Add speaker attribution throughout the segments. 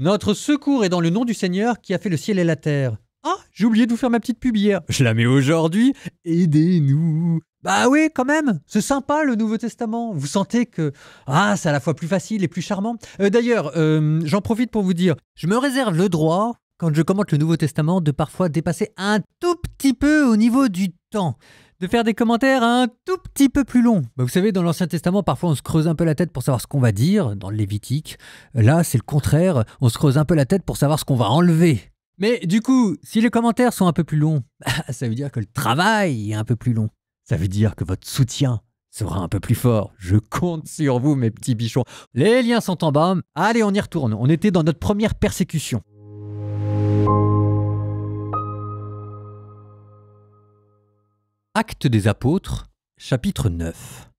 Speaker 1: Notre secours est dans le nom du Seigneur qui a fait le ciel et la terre. Ah, j'ai oublié de vous faire ma petite pub hier. Je la mets aujourd'hui. Aidez-nous. Bah oui, quand même. C'est sympa le Nouveau Testament. Vous sentez que c'est à la fois plus facile et plus charmant. D'ailleurs, j'en profite pour vous dire, je me réserve le droit, quand je commente le Nouveau Testament, de parfois dépasser un tout petit peu au niveau du temps. De faire des commentaires un tout petit peu plus longs. Vous savez, dans l'Ancien Testament, parfois on se creuse un peu la tête pour savoir ce qu'on va dire, dans le Lévitique. Là, c'est le contraire, on se creuse un peu la tête pour savoir ce qu'on va enlever. Mais du coup, si les commentaires sont un peu plus longs, ça veut dire que le travail est un peu plus long. Ça veut dire que votre soutien sera un peu plus fort. Je compte sur vous, mes petits bichons. Les liens sont en bas. Allez, on y retourne. On était dans notre première persécution. Actes des Apôtres, chapitre 9.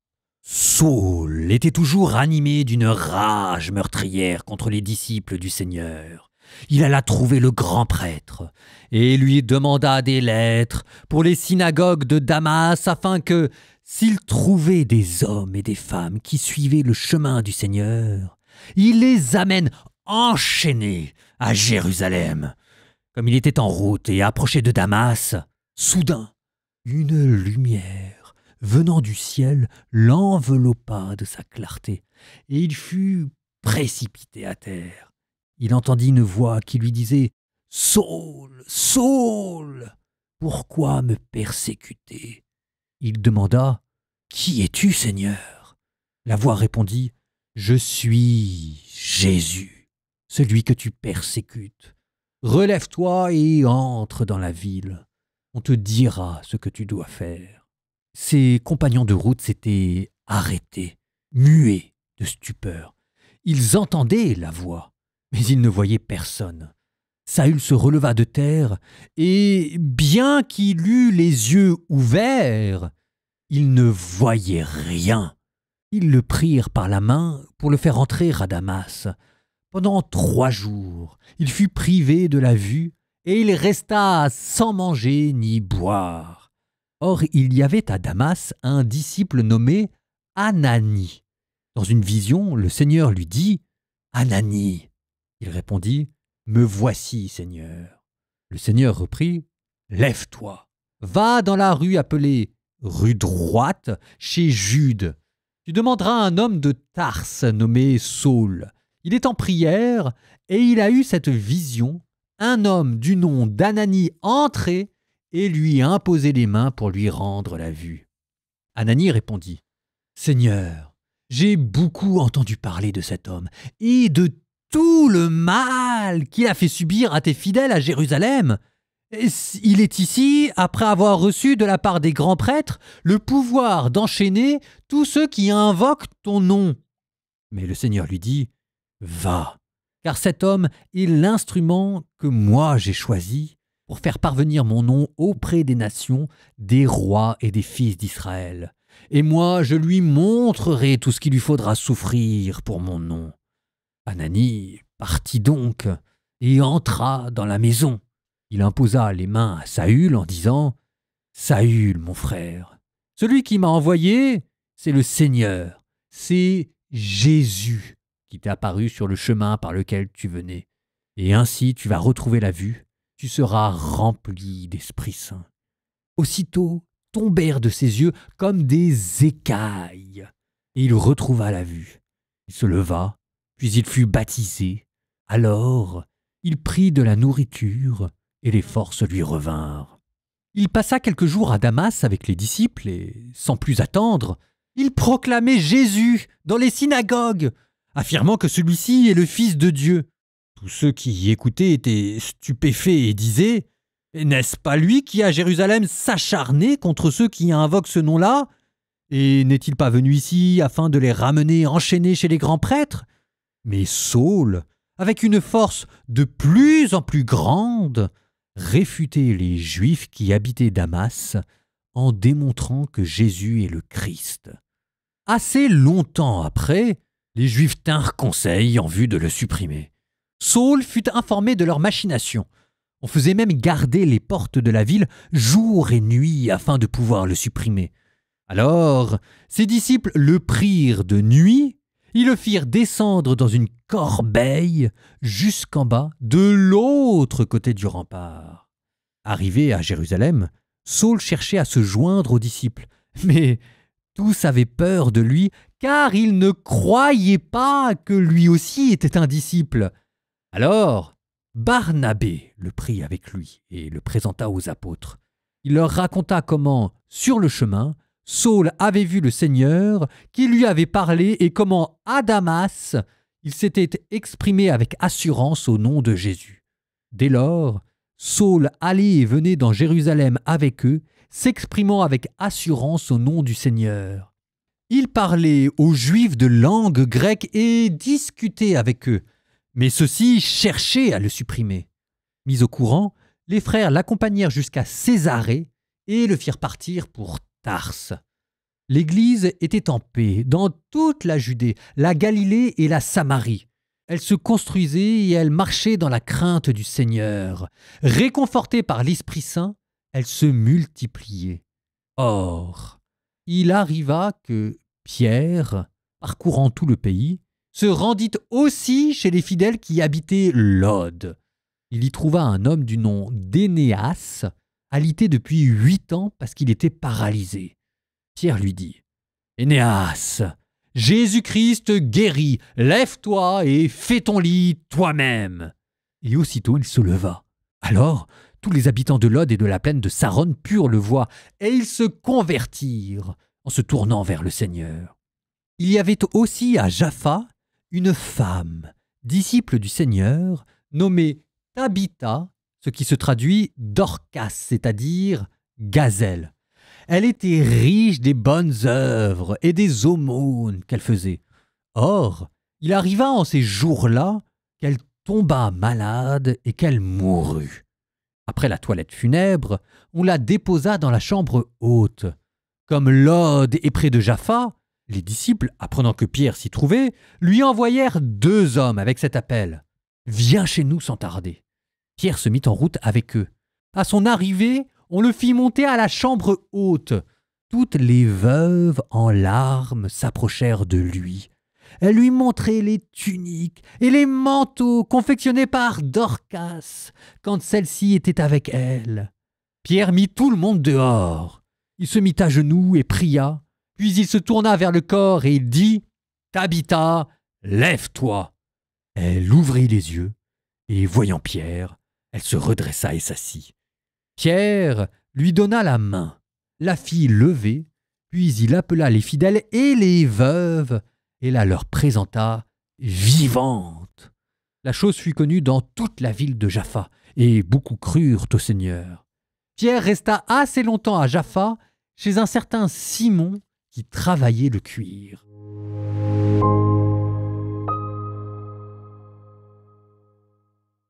Speaker 1: Saul était toujours animé d'une rage meurtrière contre les disciples du Seigneur. Il alla trouver le grand prêtre et lui demanda des lettres pour les synagogues de Damas afin que, s'il trouvait des hommes et des femmes qui suivaient le chemin du Seigneur, il les amène enchaînés à Jérusalem. Comme il était en route et approchait de Damas, soudain, une lumière venant du ciel l'enveloppa de sa clarté et il fut précipité à terre. Il entendit une voix qui lui disait « Saul, Saul, pourquoi me persécuter ?» Il demanda « Qui es-tu, Seigneur ?» La voix répondit « Je suis Jésus, celui que tu persécutes. Relève-toi et entre dans la ville. On te dira ce que tu dois faire. » Ses compagnons de route s'étaient arrêtés, muets de stupeur. Ils entendaient la voix, mais ils ne voyaient personne. Saül se releva de terre, et bien qu'il eût les yeux ouverts, il ne voyait rien. Ils le prirent par la main pour le faire entrer à Damas. Pendant 3 jours, il fut privé de la vue, et il resta sans manger ni boire. Or, il y avait à Damas un disciple nommé Ananie. Dans une vision, le Seigneur lui dit « Ananie !» Il répondit « Me voici, Seigneur. » Le Seigneur reprit « Lève-toi, va dans la rue appelée rue droite chez Jude. Tu demanderas un homme de Tarse nommé Saul. Il est en prière et il a eu cette vision. Un homme du nom d'Ananie entrait et lui imposait les mains pour lui rendre la vue. » Ananie répondit « Seigneur, j'ai beaucoup entendu parler de cet homme et de tout le mal qu'il a fait subir à tes fidèles à Jérusalem. Il est ici après avoir reçu de la part des grands prêtres le pouvoir d'enchaîner tous ceux qui invoquent ton nom. » Mais le Seigneur lui dit « Va, car cet homme est l'instrument que moi j'ai choisi pour faire parvenir mon nom auprès des nations, des rois et des fils d'Israël. Et moi je lui montrerai tout ce qu'il lui faudra souffrir pour mon nom. » Ananie partit donc et entra dans la maison. Il imposa les mains à Saül en disant « Saül, mon frère, celui qui m'a envoyé, c'est le Seigneur, c'est Jésus qui t'est apparu sur le chemin par lequel tu venais. Et ainsi tu vas retrouver la vue, tu seras rempli d'Esprit Saint. » Aussitôt tombèrent de ses yeux comme des écailles, et il retrouva la vue. Il se leva, puis il fut baptisé. Alors, il prit de la nourriture et les forces lui revinrent. Il passa quelques jours à Damas avec les disciples et, sans plus attendre, il proclamait Jésus dans les synagogues, affirmant que celui-ci est le Fils de Dieu. Tous ceux qui y écoutaient étaient stupéfaits et disaient « N'est-ce pas lui qui, à Jérusalem, s'acharnait contre ceux qui invoquent ce nom-là? Et n'est-il pas venu ici afin de les ramener enchaînés chez les grands prêtres ?» Mais Saul, avec une force de plus en plus grande, réfutait les Juifs qui habitaient Damas en démontrant que Jésus est le Christ. Assez longtemps après, les Juifs tinrent conseil en vue de le supprimer. Saul fut informé de leurs machinations. On faisait même garder les portes de la ville jour et nuit afin de pouvoir le supprimer. Alors, ses disciples le prirent de nuit Ils le firent descendre dans une corbeille jusqu'en bas, de l'autre côté du rempart. Arrivé à Jérusalem, Saul cherchait à se joindre aux disciples, mais tous avaient peur de lui, car ils ne croyaient pas que lui aussi était un disciple. Alors, Barnabé le prit avec lui et le présenta aux apôtres. Il leur raconta comment, sur le chemin, Saul avait vu le Seigneur, qui lui avait parlé, et comment, à Damas, il s'était exprimé avec assurance au nom de Jésus. Dès lors, Saul allait et venait dans Jérusalem avec eux, s'exprimant avec assurance au nom du Seigneur. Il parlait aux Juifs de langue grecque et discutait avec eux, mais ceux-ci cherchaient à le supprimer. Mis au courant, les frères l'accompagnèrent jusqu'à Césarée et le firent partir pour Tarse. L'Église était en paix dans toute la Judée, la Galilée et la Samarie. Elle se construisait et elle marchait dans la crainte du Seigneur. Réconfortée par l'Esprit Saint, elle se multipliait. Or, il arriva que Pierre, parcourant tout le pays, se rendit aussi chez les fidèles qui habitaient Lod. Il y trouva un homme du nom d'Énéas, alité depuis 8 ans parce qu'il était paralysé. Pierre lui dit « Énéas, Jésus-Christ guérit, lève-toi et fais ton lit toi-même. » Et aussitôt il se leva. Alors, tous les habitants de Lod et de la plaine de Saron purent le voir, et ils se convertirent en se tournant vers le Seigneur. Il y avait aussi à Jaffa une femme, disciple du Seigneur, nommée Tabitha, ce qui se traduit Dorcas, c'est-à-dire gazelle. Elle était riche des bonnes œuvres et des aumônes qu'elle faisait. Or, il arriva en ces jours-là qu'elle tomba malade et qu'elle mourut. Après la toilette funèbre, on la déposa dans la chambre haute. Comme Lod est près de Jaffa, les disciples, apprenant que Pierre s'y trouvait, lui envoyèrent 2 hommes avec cet appel. « Viens chez nous sans tarder. » Pierre se mit en route avec eux. À son arrivée, on le fit monter à la chambre haute. Toutes les veuves en larmes s'approchèrent de lui. Elles lui montraient les tuniques et les manteaux confectionnés par Dorcas, quand celle-ci était avec elle. Pierre mit tout le monde dehors. Il se mit à genoux et pria. Puis il se tourna vers le corps et il dit « Tabitha, lève-toi !» Elle ouvrit les yeux et, voyant Pierre, elle se redressa et s'assit. Pierre lui donna la main, la fit lever, puis il appela les fidèles et les veuves et la leur présenta vivante. La chose fut connue dans toute la ville de Jaffa, et beaucoup crurent au Seigneur. Pierre resta assez longtemps à Jaffa, chez un certain Simon qui travaillait le cuir.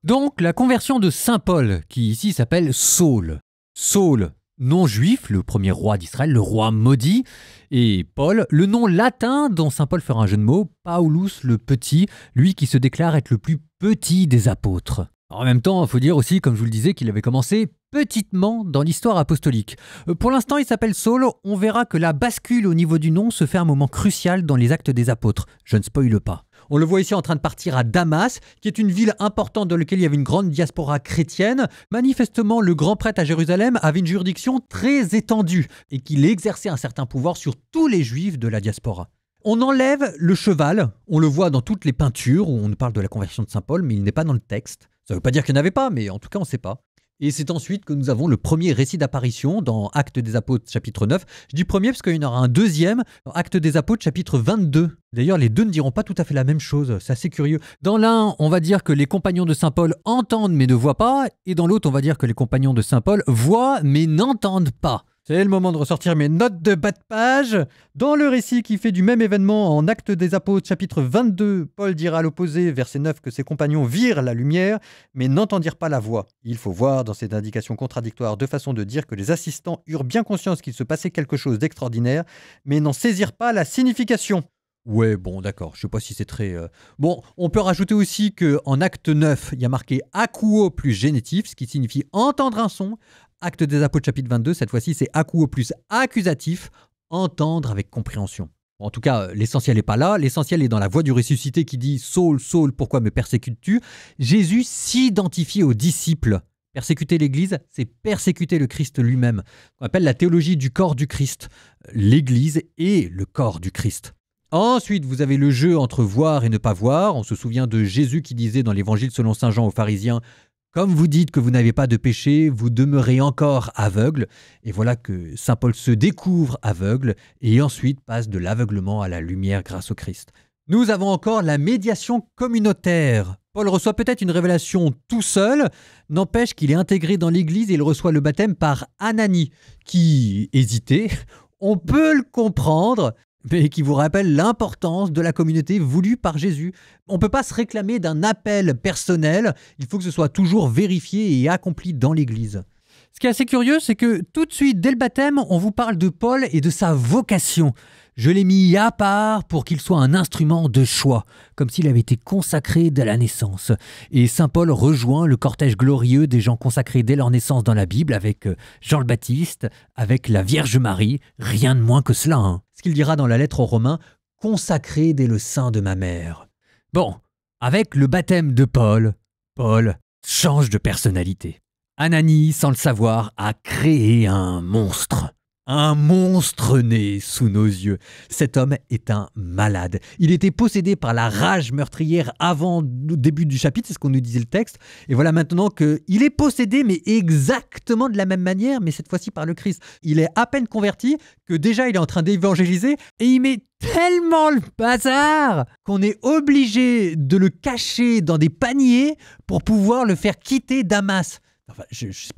Speaker 1: Donc, la conversion de saint Paul, qui ici s'appelle Saul. Saul, nom juif, le premier roi d'Israël, le roi maudit, et Paul, le nom latin dont saint Paul fera un jeu de mots, Paulus le petit, lui qui se déclare être le plus petit des apôtres. En même temps, il faut dire aussi, comme je vous le disais, qu'il avait commencé petitement dans l'histoire apostolique. Pour l'instant, il s'appelle Saul. On verra que la bascule au niveau du nom se fait à un moment crucial dans les Actes des Apôtres. Je ne spoile pas. On le voit ici en train de partir à Damas, qui est une ville importante dans laquelle il y avait une grande diaspora chrétienne. Manifestement, le grand prêtre à Jérusalem avait une juridiction très étendue et qu'il exerçait un certain pouvoir sur tous les juifs de la diaspora. On enlève le cheval, on le voit dans toutes les peintures où on nous parle de la conversion de saint Paul, mais il n'est pas dans le texte. Ça ne veut pas dire qu'il n'y en avait pas, mais en tout cas on ne sait pas. Et c'est ensuite que nous avons le premier récit d'apparition dans Actes des Apôtres chapitre 9. Je dis premier parce qu'il y en aura un deuxième dans Actes des Apôtres chapitre 22. D'ailleurs, les deux ne diront pas tout à fait la même chose, c'est assez curieux. Dans l'un, on va dire que les compagnons de saint Paul entendent mais ne voient pas, et dans l'autre, on va dire que les compagnons de saint Paul voient mais n'entendent pas. C'est le moment de ressortir mes notes de bas de page. Dans le récit qui fait du même événement en Actes des Apôtres chapitre 22, Paul dira à l'opposé, verset 9, que ses compagnons virent la lumière, mais n'entendirent pas la voix. Il faut voir dans cette indication contradictoire deux façons de dire que les assistants eurent bien conscience qu'il se passait quelque chose d'extraordinaire, mais n'en saisirent pas la signification. Ouais, bon, d'accord, je sais pas si c'est très... Bon, on peut rajouter aussi qu'en Acte 9, il y a marqué « akouo » plus génitif, ce qui signifie « entendre un son ». Acte des Apôtres chapitre 22, cette fois-ci, c'est akouo plus accusatif, entendre avec compréhension. En tout cas, l'essentiel n'est pas là. L'essentiel est dans la voix du ressuscité qui dit « Saul, Saul, pourquoi me persécutes-tu » Jésus s'identifie aux disciples. Persécuter l'Église, c'est persécuter le Christ lui-même. On appelle la théologie du corps du Christ. L'Église est le corps du Christ. Ensuite, vous avez le jeu entre voir et ne pas voir. On se souvient de Jésus qui disait dans l'Évangile selon saint Jean aux pharisiens « Comme vous dites que vous n'avez pas de péché, vous demeurez encore aveugle. » Et voilà que saint Paul se découvre aveugle et ensuite passe de l'aveuglement à la lumière grâce au Christ. Nous avons encore la médiation communautaire. Paul reçoit peut-être une révélation tout seul, n'empêche qu'il est intégré dans l'Église et il reçoit le baptême par Ananie, qui hésitait, on peut le comprendre, mais qui vous rappelle l'importance de la communauté voulue par Jésus. On ne peut pas se réclamer d'un appel personnel, il faut que ce soit toujours vérifié et accompli dans l'Église. Ce qui est assez curieux, c'est que tout de suite, dès le baptême, on vous parle de Paul et de sa vocation. Je l'ai mis à part pour qu'il soit un instrument de choix, comme s'il avait été consacré dès la naissance. Et saint Paul rejoint le cortège glorieux des gens consacrés dès leur naissance dans la Bible, avec Jean le Baptiste, avec la Vierge Marie, rien de moins que cela. Hein. Ce qu'il dira dans la lettre aux Romains, « consacré dès le sein de ma mère ». Bon, avec le baptême de Paul, Paul change de personnalité. Ananie, sans le savoir, a créé un monstre. Un monstre né sous nos yeux. Cet homme est un malade. Il était possédé par la rage meurtrière avant le début du chapitre, c'est ce qu'on nous disait le texte. Et voilà maintenant qu'il est possédé, mais exactement de la même manière, mais cette fois-ci par le Christ. Il est à peine converti que déjà il est en train d'évangéliser et il met tellement le bazar qu'on est obligé de le cacher dans des paniers pour pouvoir le faire quitter Damas. Enfin, je sais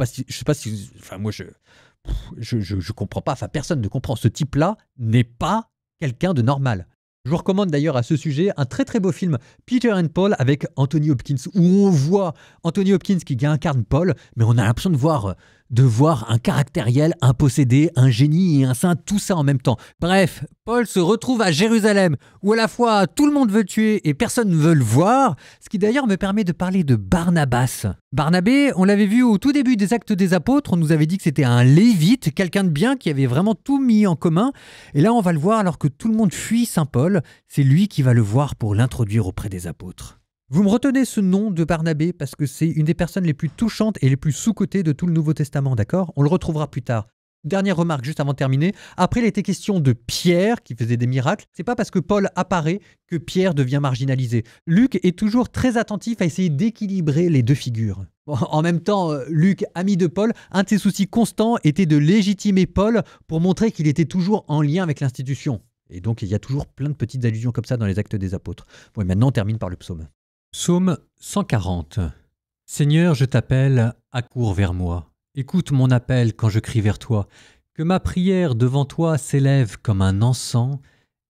Speaker 1: pas si, enfin moi je comprends pas, enfin personne ne comprend. Ce type-là n'est pas quelqu'un de normal. Je vous recommande d'ailleurs à ce sujet un très très beau film Peter and Paul avec Anthony Hopkins où on voit Anthony Hopkins qui incarne Paul, mais on a l'impression de voir un caractériel, un possédé, un génie et un saint, tout ça en même temps. Bref, Paul se retrouve à Jérusalem, où à la fois tout le monde veut le tuer et personne ne veut le voir, ce qui d'ailleurs me permet de parler de Barnabas. Barnabé, on l'avait vu au tout début des Actes des Apôtres, on nous avait dit que c'était un lévite, quelqu'un de bien qui avait vraiment tout mis en commun, et là on va le voir alors que tout le monde fuit saint Paul, c'est lui qui va le voir pour l'introduire auprès des apôtres. Vous me retenez ce nom de Barnabé parce que c'est une des personnes les plus touchantes et les plus sous-cotées de tout le Nouveau Testament, d'accord ? On le retrouvera plus tard. Dernière remarque juste avant de terminer. Après, il était question de Pierre qui faisait des miracles. C'est pas parce que Paul apparaît que Pierre devient marginalisé. Luc est toujours très attentif à essayer d'équilibrer les deux figures. Bon, en même temps, Luc, ami de Paul, un de ses soucis constants était de légitimer Paul pour montrer qu'il était toujours en lien avec l'institution. Et donc, il y a toujours plein de petites allusions comme ça dans les Actes des Apôtres. Bon, et maintenant, on termine par le psaume. Psaume 140. Seigneur, je t'appelle, accours vers moi. Écoute mon appel quand je crie vers toi. Que ma prière devant toi s'élève comme un encens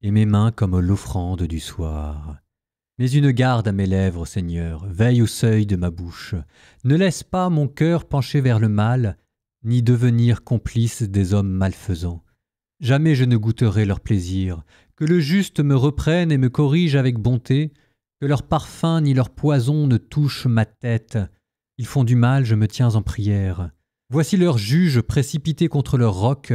Speaker 1: et mes mains comme l'offrande du soir. Mets une garde à mes lèvres, Seigneur, veille au seuil de ma bouche. Ne laisse pas mon cœur pencher vers le mal, ni devenir complice des hommes malfaisants. Jamais je ne goûterai leur plaisir. Que le juste me reprenne et me corrige avec bonté. Que leur parfum ni leur poison ne touchent ma tête. Ils font du mal, je me tiens en prière. Voici leurs juges précipités contre leur roc,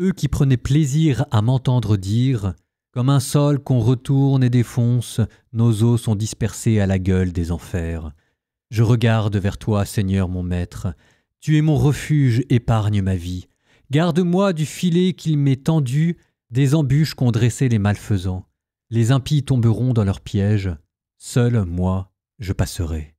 Speaker 1: eux qui prenaient plaisir à m'entendre dire « Comme un sol qu'on retourne et défonce, nos os sont dispersés à la gueule des enfers. Je regarde vers toi, Seigneur mon Maître. Tu es mon refuge, épargne ma vie. Garde-moi du filet qu'il m'est tendu, des embûches qu'ont dressées les malfaisants. Les impies tomberont dans leurs pièges. Seul, moi, je passerai. »